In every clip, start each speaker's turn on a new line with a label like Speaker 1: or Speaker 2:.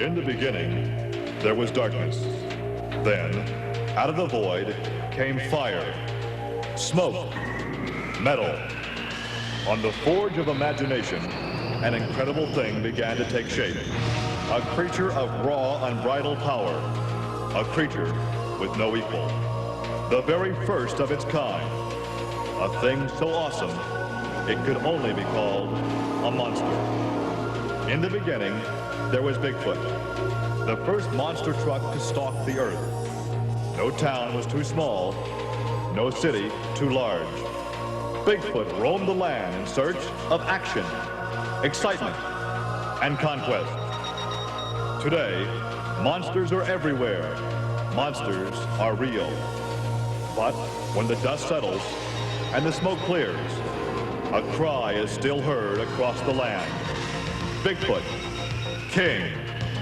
Speaker 1: In the beginning, there was darkness. Then, out of the void came fire, smoke, metal. On the forge of imagination, an incredible thing began to take shape. A creature of raw, unbridled power. A creature with no equal. The very first of its kind. A thing so awesome, it could only be called a monster. In the beginning, there was Bigfoot, the first monster truck to stalk the earth. No town was too small, no city too large. Bigfoot roamed the land in search of action, excitement, and conquest. Today, monsters are everywhere. Monsters are real. But when the dust settles and the smoke clears, a cry is still heard across the land. Bigfoot, king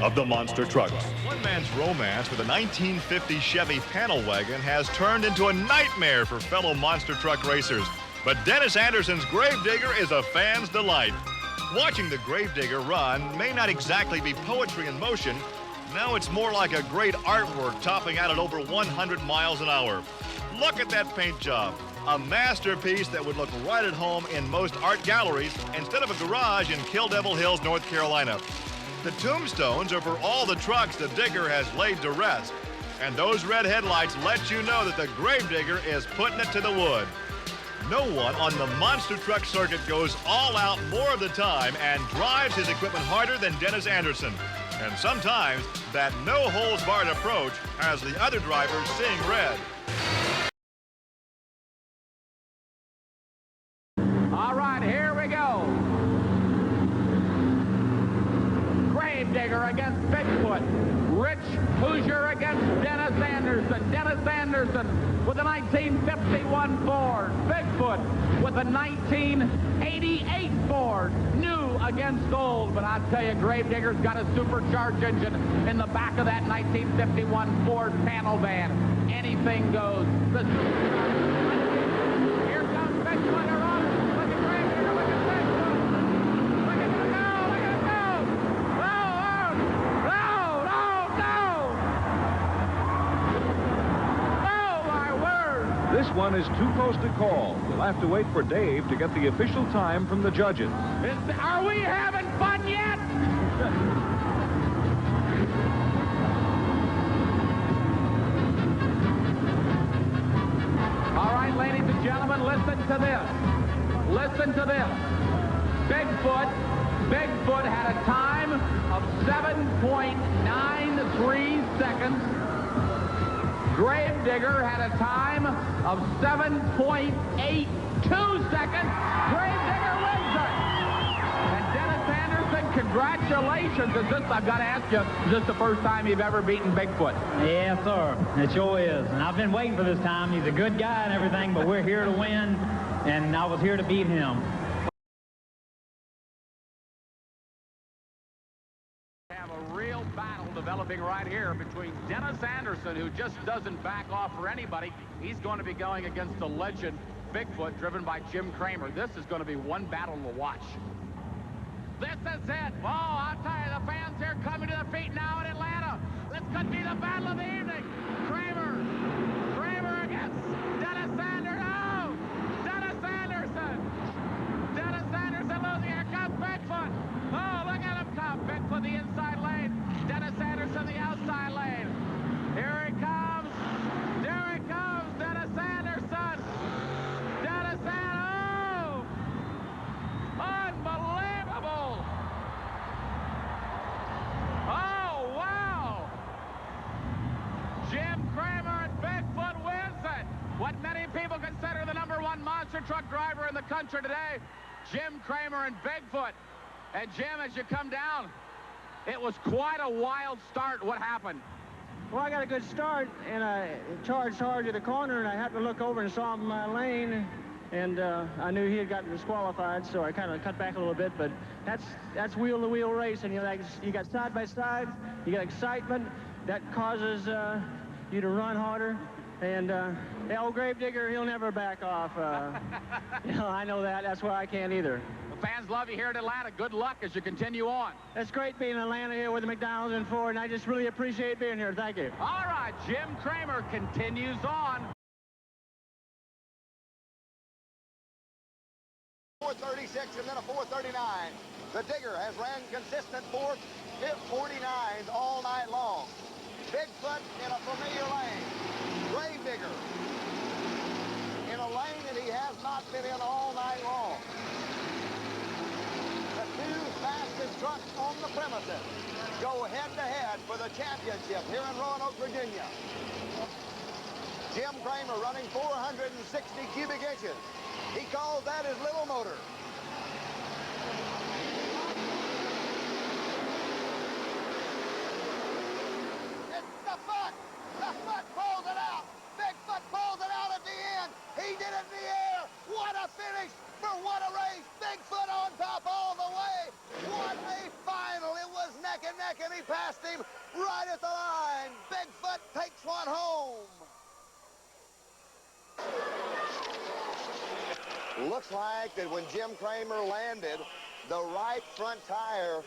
Speaker 1: of the monster trucks.
Speaker 2: One man's romance with a 1950 Chevy panel wagon has turned into a nightmare for fellow monster truck racers. But Dennis Anderson's Gravedigger is a fan's delight. Watching the Gravedigger run may not exactly be poetry in motion. Now it's more like a great artwork topping out at over 100 miles an hour. Look at that paint job. A masterpiece that would look right at home in most art galleries instead of a garage in Kill Devil Hills, North Carolina. The tombstones are for all the trucks the digger has laid to rest. And those red headlights let you know that the Gravedigger is putting it to the wood. No one on the monster truck circuit goes all out more of the time and drives his equipment harder than Dennis Anderson. And sometimes that no-holds-barred approach has the other drivers seeing red.
Speaker 3: All right, here we go. Gravedigger against Bigfoot. Rich Hoosier against Dennis Anderson. Dennis Anderson with a 1951 Ford. Bigfoot with a 1988 Ford. New against old, but I tell you, Gravedigger's got a supercharged engine in the back of that 1951 Ford panel van. Anything goes. Here comes Bigfoot.
Speaker 4: This one is too close to call. We'll have to wait for Dave to get the official time from the judges.
Speaker 3: Are we having fun yet? All right, ladies and gentlemen, listen to this. Listen to this. Bigfoot had a time of 7.93 seconds. Gravedigger had a time of 7.82 seconds. Gravedigger wins it. And Dennis Anderson, congratulations. I've got to ask you, is this the first time you've ever beaten Bigfoot?
Speaker 5: Yes, sir. It sure is. And I've been waiting for this time. He's a good guy and everything, but we're here to win, and I was here to beat him.
Speaker 3: Developing right here between Dennis Anderson, who just doesn't back off for anybody. He's going to be going against the legend Bigfoot, driven by Jim Kramer. This is going to be one battle to watch. This is it. Oh, I'll tell you, the fans here coming to their feet now in Atlanta. This could be the battle of the evening. Kramer against Dennis Anderson. Oh, Dennis Anderson. Dennis Anderson losing. Here comes Bigfoot. Oh, look at him come. Bigfoot the inside lane. Dennis Anderson the outside lane. Here he comes. There he comes. Dennis Anderson. Dennis Anderson. Oh! Unbelievable. Oh, wow. Jim Kramer and Bigfoot wins it. What many people consider the #1 monster truck driver in the country today, Jim Kramer and Bigfoot. And Jim, as you come down, it was quite a wild start. What happened?
Speaker 6: Well, I got a good start, and I charged hard to the corner, and I happened to look over and saw him in my lane, and I knew he had gotten disqualified, so I kind of cut back a little bit. But that's wheel-to-wheel racing. You know, you got side by side, you got excitement that causes you to run harder. And the old Gravedigger, he'll never back off. You know, I know that. That's why I can't either.
Speaker 3: Well, fans love you here in Atlanta. Good luck as you continue on.
Speaker 6: It's great being in Atlanta here with the McDonald's and Ford, and I just really appreciate being here. Thank you.
Speaker 3: All right, Jim Kramer continues on.
Speaker 7: 436 and then a 439. The Digger has ran consistent 449s all night long. Bigfoot in a familiar lane. Gravedigger in a lane that he has not been in all night long. The two fastest trucks on the premises go head-to-head for the championship here in Roanoke, Virginia. Jim Kramer running 460 cubic inches. He calls that his little motor. It's the foot! The foot pulls it out! Bigfoot pulls it out at the end! He did it in the air! What a finish! For what a race! Bigfoot on top all the way! What a final! It was neck and neck, and he passed him right at the line! Bigfoot takes one home! Looks like that when Jim Kramer landed, the right front tire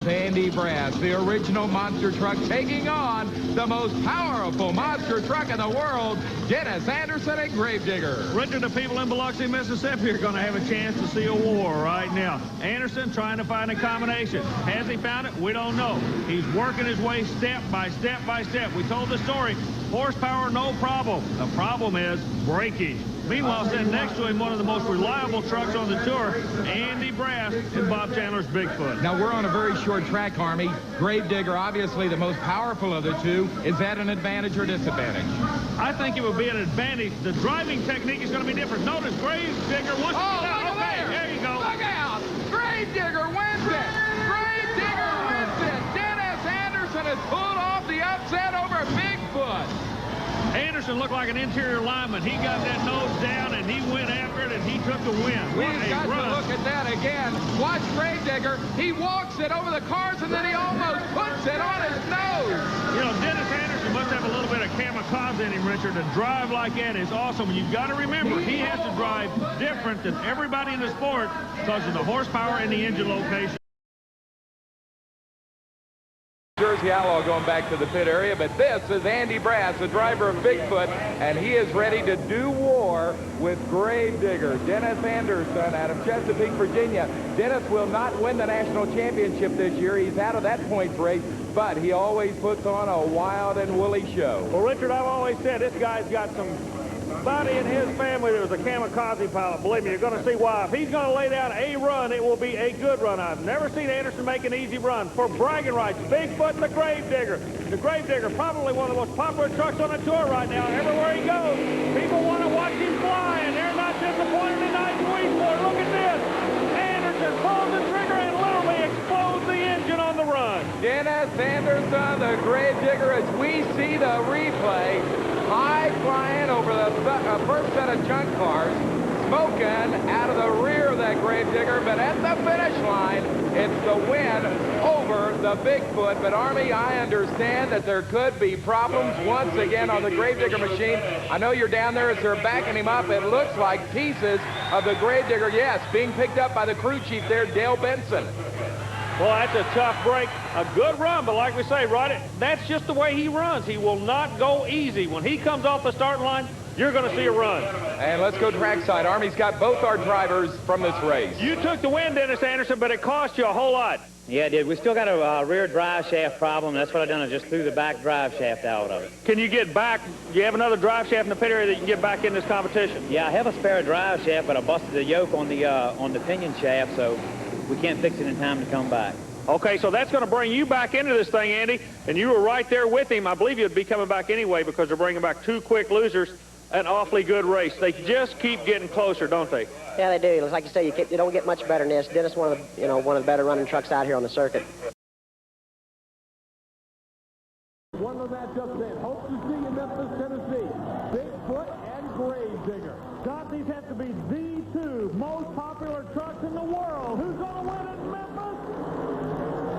Speaker 8: Andy Brass, the original monster truck, taking on the most powerful monster truck in the world, Dennis Anderson and Gravedigger.
Speaker 9: Richard, the people in Biloxi, Mississippi are going to have a chance to see a war right now. Anderson trying to find a combination. Has he found it? We don't know. He's working his way step by step by step. We told the story. Horsepower, no problem. The problem is breakage. Meanwhile, sitting next to him, one of the most reliable trucks on the tour, Andy Brass and Bob Chandler's Bigfoot.
Speaker 8: Now, we're on a very short track, Army. Gravedigger, obviously the most powerful of the two. Is that an advantage or disadvantage?
Speaker 9: I think it would be an advantage. The driving technique is going to be different. Notice Gravedigger was...
Speaker 8: Oh, look
Speaker 9: okay, there you go.
Speaker 8: Look out! Gravedigger wins it! Gravedigger wins it! Dennis Anderson has pulled off the upset over Bigfoot.
Speaker 9: Anderson looked like an interior lineman. He got that nose down, and he went after it, and he took the win.
Speaker 8: We've got to look at that again. Watch Gravedigger. He walks it over the cars, and then he almost puts it on his nose.
Speaker 9: You know, Dennis Anderson must have a little bit of kamikaze in him, Richard. To drive like that is awesome. You've got to remember, he has to drive different than everybody in the sport because of the horsepower and the engine location.
Speaker 8: Jersey Outlaw going back to the pit area, but this is Andy Brass, the driver of Bigfoot, and he is ready to do war with Gravedigger. Dennis Anderson out of Chesapeake, Virginia. Dennis will not win the national championship this year. He's out of that points race, but he always puts on a wild and woolly show.
Speaker 9: Well, Richard, I've always said this guy's got somebody in his family that was a kamikaze pilot. Believe me, you're going to see why. If he's going to lay down a run, it will be a good run. I've never seen Anderson make an easy run. For bragging rights, Bigfoot and the Gravedigger. The Gravedigger, probably one of the most popular trucks on the tour right now. Everywhere he goes, people want to watch him fly, and they're not disappointed tonight in Weedsport. Look at this. Anderson pulls the trigger and literally explodes the engine on the run.
Speaker 8: Dennis Anderson, the Gravedigger, as we see the replay, high flying over the first set of junk cars, smoking out of the rear of that Gravedigger, but at the finish line, it's the win over the Bigfoot. But Army, I understand that there could be problems once again on the Gravedigger machine. I know you're down there as they're backing him up. It looks like pieces of the Gravedigger, yes, being picked up by the crew chief there, Dale Benson.
Speaker 9: Well, that's a tough break. A good run, but like we say, that's just the way he runs. He will not go easy. When he comes off the starting line, you're going to see a run.
Speaker 8: And let's go trackside. Army's got both our drivers from this race.
Speaker 9: You took the win, Dennis Anderson, but it cost you a whole lot.
Speaker 5: Yeah, it did. We still got a rear drive shaft problem. That's what I done. I just threw the back drive shaft out of it.
Speaker 9: Can you get back? Do you have another drive shaft in the pit area that you can get back in this competition?
Speaker 5: Yeah, I have a spare drive shaft, but I busted the yoke on the pinion shaft, so we can't fix it in time to come back.
Speaker 9: Okay, so that's going to bring you back into this thing, Andy, and you were right there with him. I believe you'd be coming back anyway because they're bringing back two quick losers. An awfully good race. They just keep getting closer, don't they?
Speaker 10: Yeah, they do. Like you say, you don't get much better than this. Dennis, one of the better running trucks out here on the circuit.
Speaker 9: popular trucks in the world. Who's going to win in Memphis?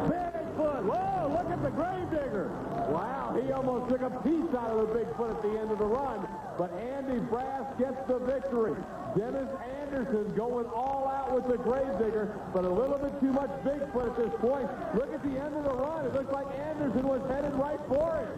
Speaker 9: Bigfoot. Whoa, look at the Gravedigger. Wow, he almost took a piece out of the Bigfoot at the end of the run. But Andy Brass gets the victory. Dennis Anderson going all out with the Gravedigger, but a little bit too much Bigfoot at this point. Look at the end of the run. It looks like Anderson was headed right for it.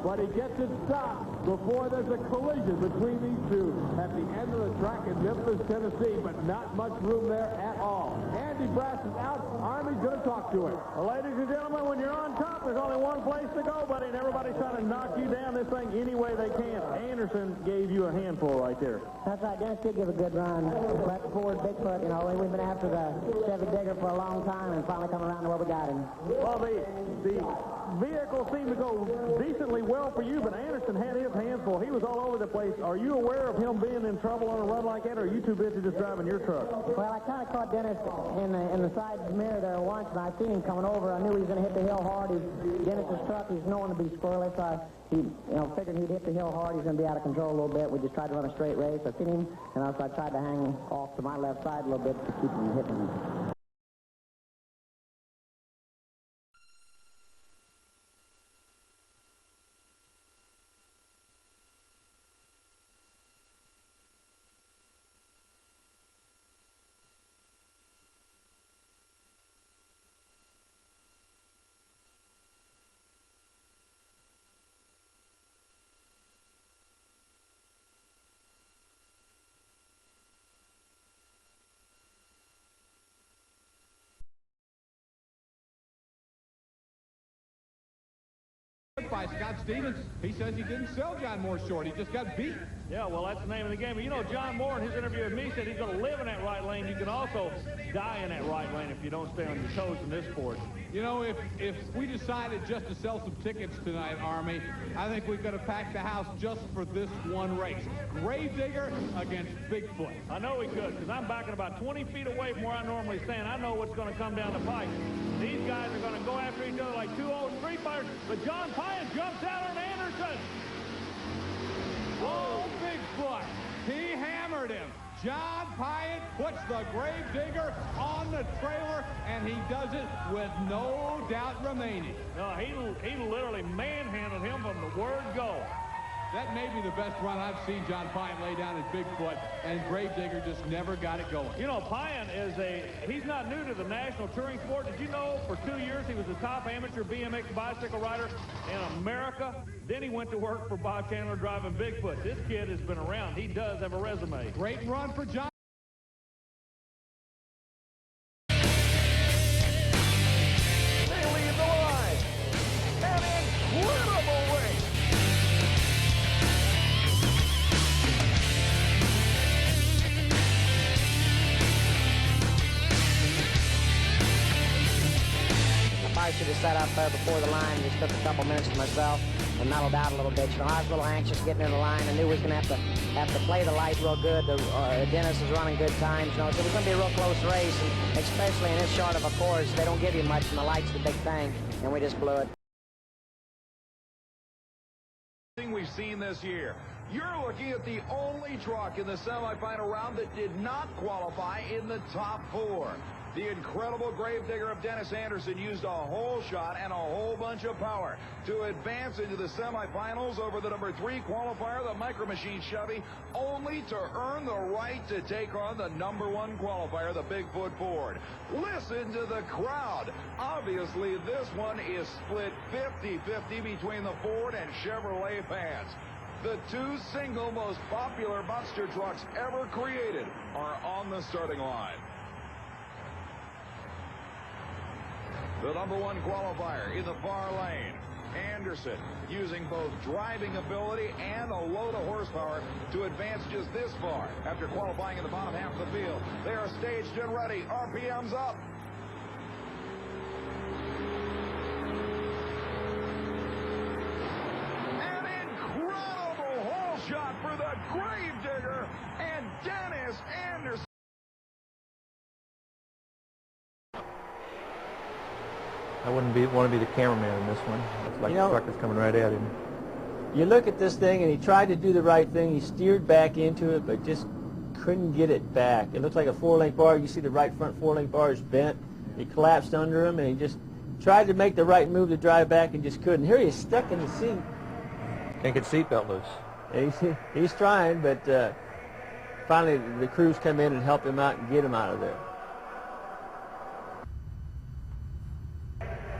Speaker 9: But he gets it stopped before there's a collision between these two at the end of the track in Memphis, Tennessee, but not much room there at all. Andy Brass is out. Army's going to talk to him. Well, ladies and gentlemen, when you're on top, there's only one place to go, buddy, and everybody's trying to knock you down this thing any way they can. Anderson gave you a handful right there.
Speaker 10: That's right. Dennis did give a good run. But Ford Bigfoot, you know, we've been after the Chevy Digger for a long time and finally come around to where we got him.
Speaker 9: Well, the vehicle seemed to go decently well for you, but Anderson had his hands full. He was all over the place. Are you aware of him being in trouble on a run like that, or are you too busy just driving your truck?
Speaker 10: Well, I kind of caught Dennis in the side mirror there once, and I seen him coming over. I knew he was going to hit the hill hard. Dennis's truck, he's known to be squirrely, so I figured he'd hit the hill hard. He's going to be out of control a little bit. We just tried to run a straight race. I seen him, and also I tried to hang off to my left side a little bit to keep him from hitting me.
Speaker 8: By Scott Stevens. He says he didn't sell John Moore short. He just got beat.
Speaker 9: Yeah, well, that's the name of the game. But you know, John Moore, in his interview with me, said he's going to live in that right lane. You can also die in that right lane if you don't stay on your toes in this sport.
Speaker 8: You know, if we decided just to sell some tickets tonight, Army, I think we could have packed the house just for this one race. Gravedigger against Bigfoot.
Speaker 9: I know we could, because I'm backing about 20 feet away from where I normally stand. I know what's going to come down the pike. These guys are going to go after each other like two old street fighters. But John Pyan jumps out on Anderson.
Speaker 8: Oh, Bigfoot. He hammered him. John Pyan puts the Gravedigger on the trailer, and he does it with no doubt remaining.
Speaker 9: No, he literally manhandled him from the word go.
Speaker 8: That may be the best run I've seen John Pyan lay down at Bigfoot, and Gravedigger just never got it going.
Speaker 9: You know, Pyan he's not new to the national touring sport. Did you know for 2 years he was the top amateur BMX bicycle rider in America? Then he went to work for Bob Chandler driving Bigfoot. This kid has been around. He does have a resume.
Speaker 8: Great run for John.
Speaker 7: They lead the line. An incredible race.
Speaker 10: I should have set up there before the line. Just took a couple minutes to myself and mellowed out a little bit. You know, I was a little anxious getting in the line. I knew we was going to have to play the light real good. Dennis is running good times. You know, so it was going to be a real close race, and especially in this short of a course, they don't give you much, and the light's the big thing, and we just blew it.
Speaker 11: We've seen this year. You're looking at the only truck in the semifinal round that did not qualify in the top four. The incredible Gravedigger of Dennis Anderson used a whole shot and a whole bunch of power to advance into the semifinals over the number 3 qualifier, the Micro Machine Chevy, only to earn the right to take on the number 1 qualifier, the Bigfoot Ford. Listen to the crowd. Obviously, this one is split 50-50 between the Ford and Chevrolet fans. The 2 single most popular monster trucks ever created are on the starting line. The number 1 qualifier in the far lane, Anderson, using both driving ability and a load of horsepower to advance just this far after qualifying in the bottom half of the field. They are staged and ready. RPM's up. An incredible hole shot for the Gravedigger and Dennis Anderson.
Speaker 12: I wouldn't want to be the cameraman in this one. It's like the truck is coming right at him.
Speaker 13: You look at this thing, and he tried to do the right thing. He steered back into it, but just couldn't get it back. It looks like a 4-link bar. You see the right front 4-link bar is bent. It collapsed under him, and he just tried to make the right move to drive back and just couldn't. Here he is stuck in the seat.
Speaker 12: Can't get seatbelt loose.
Speaker 13: He's trying, but finally the crews come in and help him out and get him out of there.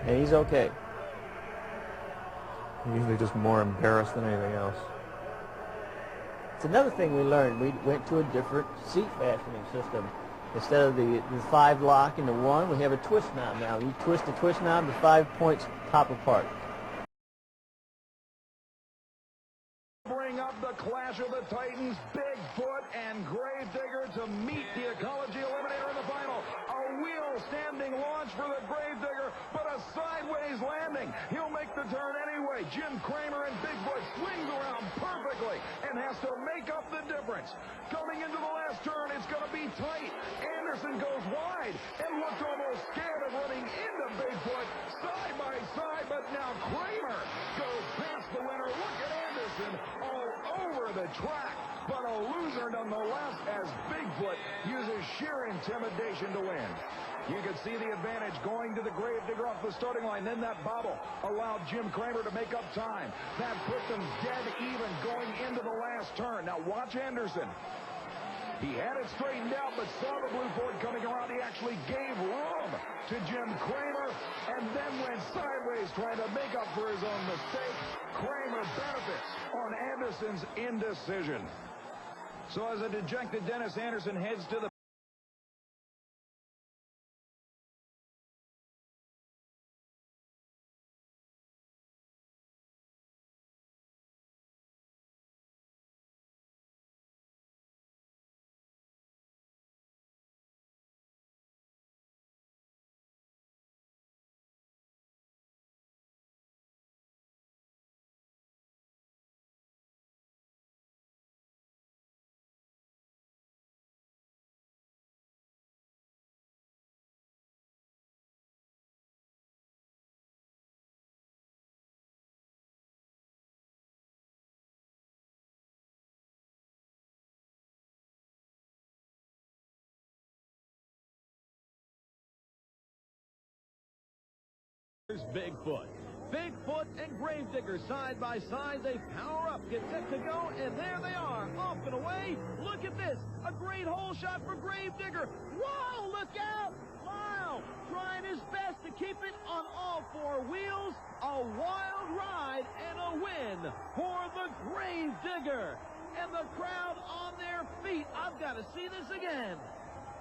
Speaker 13: And he's okay.
Speaker 12: Usually just more embarrassed than anything else.
Speaker 13: It's another thing we learned. We went to a different seat fastening system. Instead of the 5 lock and the 1, we have a twist knob now. You twist the twist knob, the 5 points pop apart.
Speaker 11: Bring up the clash of the Titans, Bigfoot and Gravedigger to meet the Ecology Eliminator in the final. A wheel standing launch for the Gravedigger, but a sideways landing. He'll make the turn anyway. Jim Kramer and Bigfoot swings around perfectly and has to make up the difference. Coming into the last turn, it's going to be tight. Anderson goes wide and looked almost scared of running into Bigfoot side by side, but now Kramer goes past the winner. Look at Anderson all over the track, but a loser nonetheless as Bigfoot uses sheer intimidation to win. You can see the advantage going to the Gravedigger off the starting line. Then that bobble allowed Jim Kramer to make up time. That put them dead even going into the last turn. Now watch Anderson. He had it straightened out, but saw the blue Ford coming around. He actually gave room to Jim Kramer and then went sideways trying to make up for his own mistake. Kramer benefits on Anderson's indecision. So as a dejected Dennis Anderson heads to the
Speaker 14: Bigfoot. Bigfoot and Gravedigger side by side. They power up, get set to go, and there they are, off and away. Look at this, a great hole shot for Gravedigger. Whoa, look out! Lyle trying his best to keep it on all 4 wheels. A wild ride and a win for the Gravedigger. And the crowd on their feet. I've got to see this again.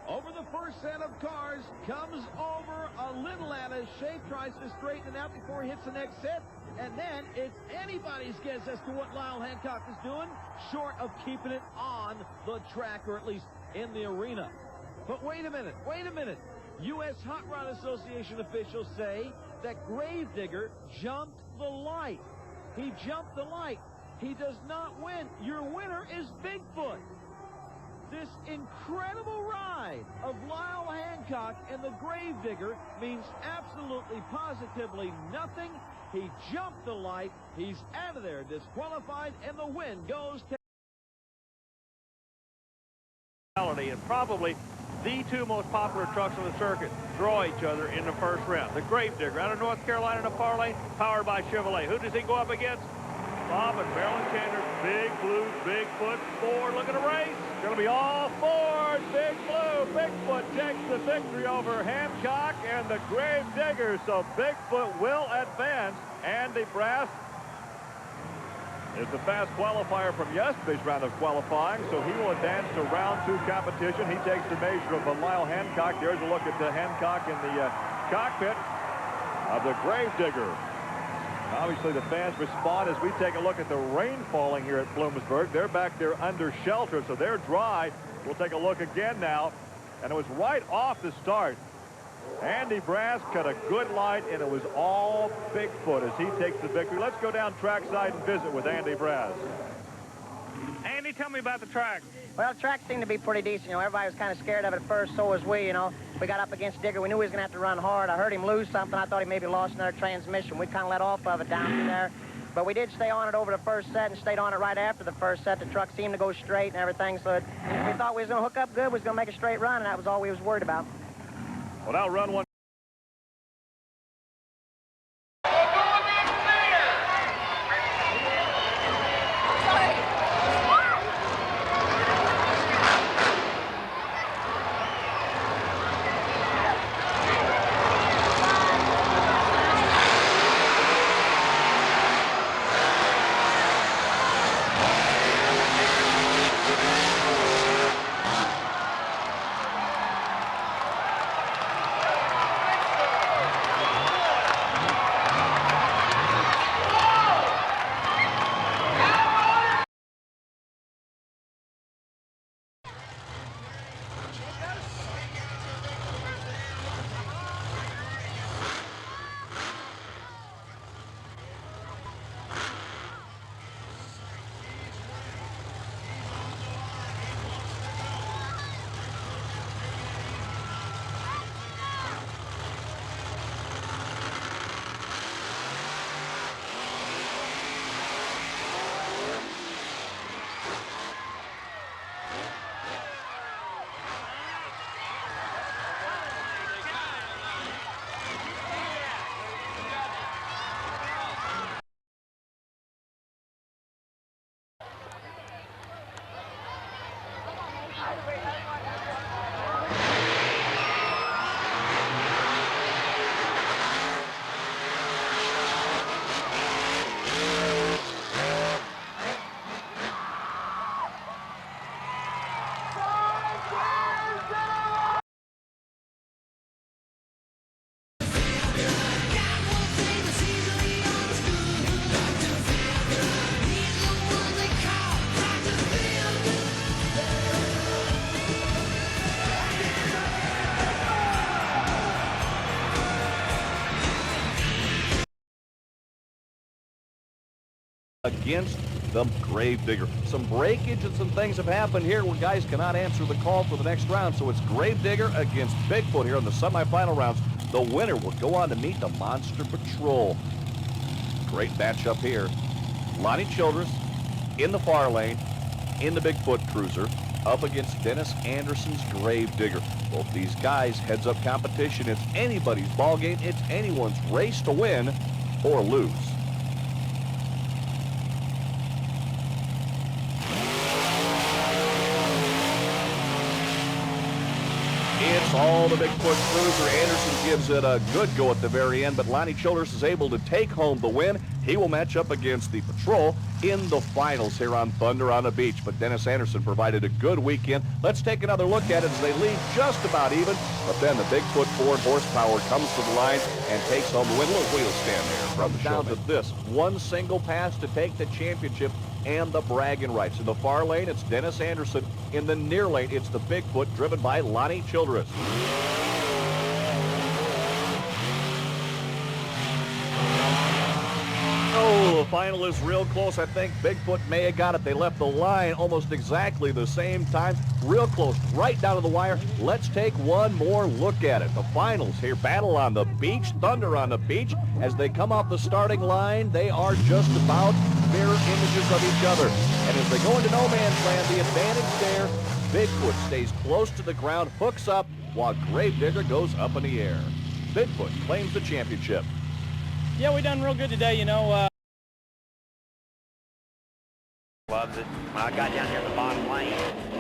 Speaker 14: Over the first set of cars, comes over a little out of shape, tries to straighten it out before he hits the next set, and then it's anybody's guess as to what Lyle Hancock is doing, short of keeping it on the track, or at least in the arena. But wait a minute. U.S. Hot Rod Association officials say that Gravedigger jumped the light. He jumped the light. He does not win. Your winner is Bigfoot. This incredible ride of Lyle Hancock and the Gravedigger means absolutely, positively nothing. He jumped the light. He's out of there, disqualified, and the win goes to...
Speaker 9: And probably the 2 most popular trucks on the circuit draw each other in the first round. The Gravedigger out of North Carolina in a parlay, powered by Chevrolet. Who does he go up against? Bob and Marilyn Chandler, Big Blue, Bigfoot, Ford. Look at the race. It's going to be all Ford. Big Blue. Bigfoot takes the victory over Hancock and the Gravedigger. So Bigfoot will advance. Andy Brass is the fast qualifier from yesterday's round of qualifying, so he will advance to round 2 competition. He takes the measure of Lyle Hancock. There's a look at the Hancock in the cockpit of the Gravedigger. Obviously, the fans respond as we take a look at the rain falling here at Bloomsburg. They're back there under shelter, so they're dry. We'll take a look again now. And it was right off the start. Andy Brass cut a good light, and it was all Bigfoot as he takes the victory. Let's go down trackside and visit with Andy Brass. Andy, tell me about the track.
Speaker 10: Well, the track seemed to be pretty decent. You know, everybody was kind of scared of it at first, so was we, you know. We got up against Digger. We knew he was going to have to run hard. I heard him lose something. I thought he maybe lost another transmission. We kind of let off of it down through there. But we did stay on it over the first set and stayed on it right after the first set. The truck seemed to go straight and everything, so we thought we was going to hook up good, we was going to make a straight run, and that was all we was worried about.
Speaker 1: Well, now run one.
Speaker 15: Against the Gravedigger. Some breakage and some things have happened here where guys cannot answer the call for the next round. So it's Gravedigger against Bigfoot here in the semifinal rounds. The winner will go on to meet the Monster Patrol. Great matchup here. Lonnie Childress in the far lane in the Bigfoot Cruiser up against Dennis Anderson's Gravedigger. Both these guys heads-up competition. It's anybody's ball game. It's anyone's race to win or lose. It's all the Bigfoot Cruiser. Anderson gives it a good go at the very end, but Lonnie Childress is able to take home the win. He will match up against the Patrol in the finals here on Thunder on the Beach. But Dennis Anderson provided a good weekend. Let's take another look at it as they lead just about even. But then the Bigfoot Ford horsepower comes to the line and takes home the win. A little wheel stand there from the down to this. One single pass to take the championship and the bragging rights. In the far lane, it's Dennis Anderson. In the near lane, it's the Bigfoot driven by Lonnie Childress. Oh, the final is real close. I think Bigfoot may have got it. They left the line almost exactly the same time. Real close, right down to the wire. Let's take one more look at it. The finals here, battle on the beach, Thunder on the beach. As they come off the starting line, they are just about mirror images of each other. And as they go into no man's land, the advantage there, Bigfoot stays close to the ground, hooks up, while Gravedigger goes up in the air. Bigfoot claims the championship.
Speaker 16: Yeah, we done real good today, you know.
Speaker 17: Loves it. When I got down here at the bottom lane,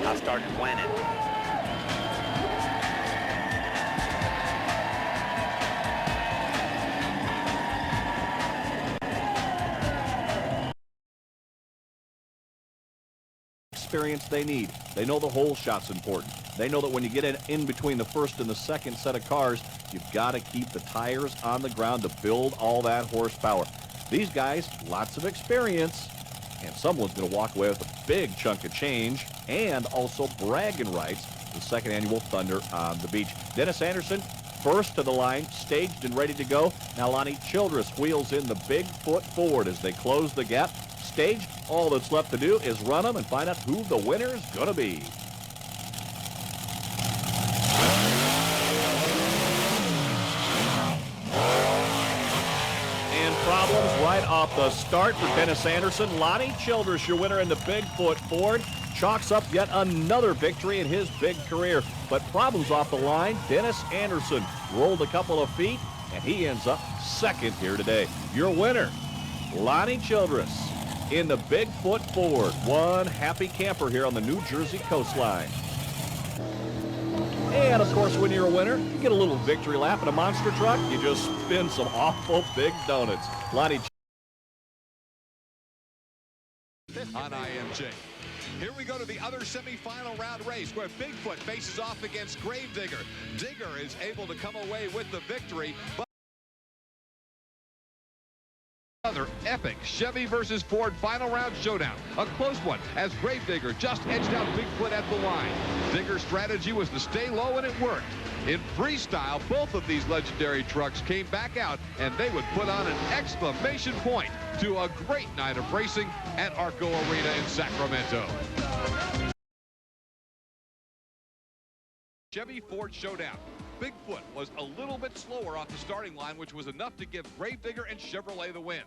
Speaker 17: I started winning.
Speaker 15: Experience they need. They know the hole shot's important. They know that when you get in between the first and the second set of cars, you've got to keep the tires on the ground to build all that horsepower. These guys, lots of experience, and someone's going to walk away with a big chunk of change and also bragging rights, the second annual Thunder on the Beach. Dennis Anderson, first to the line, staged and ready to go. Now Lonnie Childress wheels in the Bigfoot Ford as they close the gap. Staged, all that's left to do is run them and find out who the winner is going to be. And problems right right off the start for Dennis Anderson. Lonnie Childress, your winner in the Bigfoot Ford, chalks up yet another victory in his big career. But problems off the line. Dennis Anderson rolled a couple of feet, and he ends up second here today. Your winner, Lonnie Childress, in the Bigfoot Ford. One happy camper here on the New Jersey coastline. And, of course, when you're a winner, you get a little victory lap in a monster truck. You just spin some awful big donuts. Lonnie
Speaker 18: on IMJ. Here we go to the other semifinal round race where Bigfoot faces off against Gravedigger. Digger is able to come away with the victory. But
Speaker 8: another epic Chevy versus Ford final round showdown. A close one as Gravedigger just edged out Bigfoot at the line. Digger's strategy was to stay low, and it worked. In freestyle, both of these legendary trucks came back out, and they would put on an exclamation point to a great night of racing at Arco Arena in Sacramento. Chevy Ford showdown. Bigfoot was a little bit slower off the starting line, which was enough to give Gravedigger and Chevrolet the win.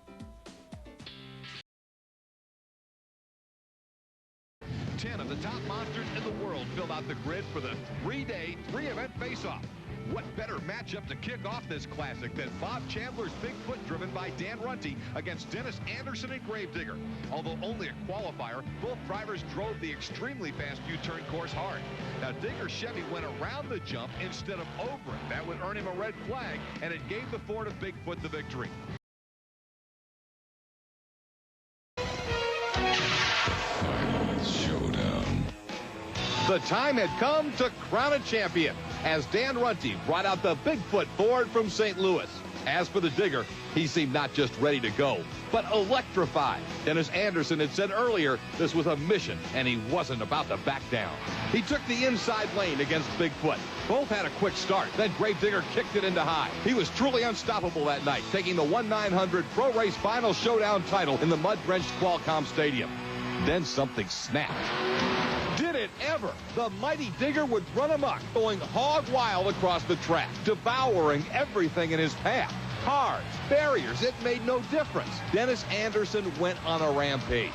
Speaker 8: 10 of the top monsters in the world filled out the grid for the three-day, three-event face-off. What better matchup to kick off this classic than Bob Chandler's Bigfoot, driven by Dan Runte, against Dennis Anderson and Gravedigger. Although only a qualifier, both drivers drove the extremely fast U-turn course hard. Now, Digger's Chevy went around the jump instead of over it. That would earn him a red flag, and it gave the Ford of Bigfoot the victory.
Speaker 11: Showdown.
Speaker 8: The time had come to crown a champion as Dan Runte brought out the Bigfoot Ford from St. Louis. As for the Digger, he seemed not just ready to go, but electrified. Dennis Anderson had said earlier this was a mission, and he wasn't about to back down. He took the inside lane against Bigfoot. Both had a quick start, then Gravedigger kicked it into high. He was truly unstoppable that night, taking the 1/900 Pro Race Final Showdown title in the mud-drenched Qualcomm Stadium. Then something snapped. Did it ever? The mighty Digger would run amok, going hog wild across the track, devouring everything in his path. Cars, barriers, it made no difference. Dennis Anderson went on a rampage.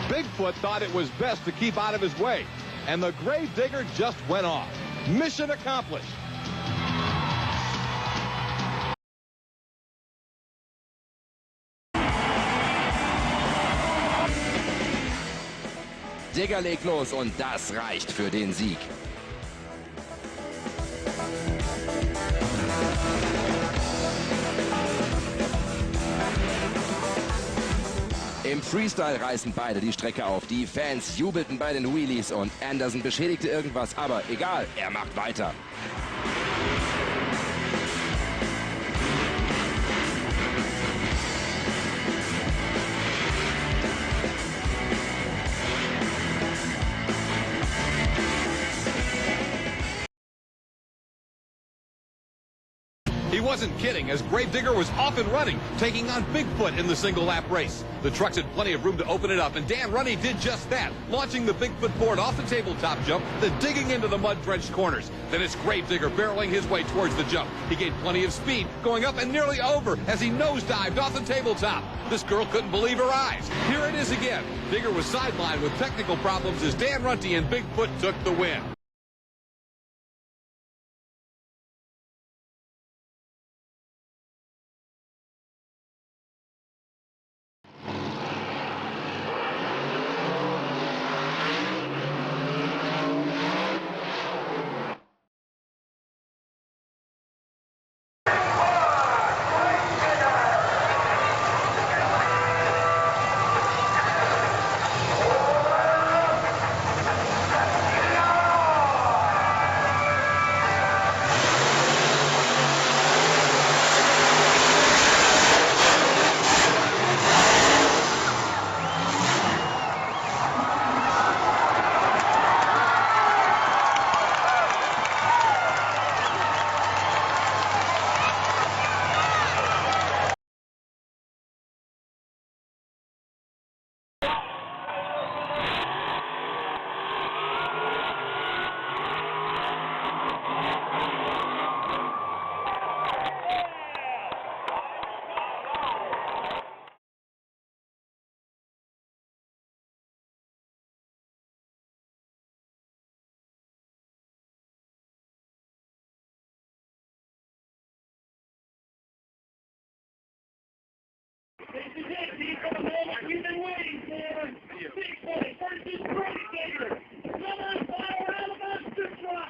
Speaker 8: Bigfoot thought it was best to keep out of his way, and the Gravedigger just went off. Mission accomplished.
Speaker 19: Digger legt los und das reicht für den Sieg. Im Freestyle reißen beide die Strecke auf. Die Fans jubelten bei den Wheelies und Anderson beschädigte irgendwas, aber egal, er macht weiter.
Speaker 8: He wasn't kidding, as Gravedigger was off and running, taking on Bigfoot in the single-lap race. The trucks had plenty of room to open it up, and Dan Runte did just that, launching the Bigfoot Ford off the tabletop jump, then digging into the mud-drenched corners. Then it's Gravedigger barreling his way towards the jump. He gained plenty of speed, going up and nearly over as he nosedived off the tabletop. This girl couldn't believe her eyes. Here it is again. Digger was sidelined with technical problems as Dan Runte and Bigfoot took the win.
Speaker 20: This is it. He's coming over. We've been waiting for Bigfoot versus Breakage. Another final round of monster truck.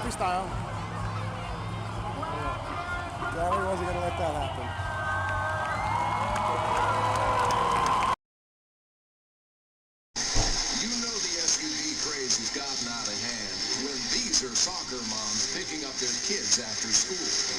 Speaker 21: Freestyle. Gary wasn't going to let that happen.
Speaker 18: You know the SUV craze has gotten out of hand when these are soccer moms picking up their kids after school.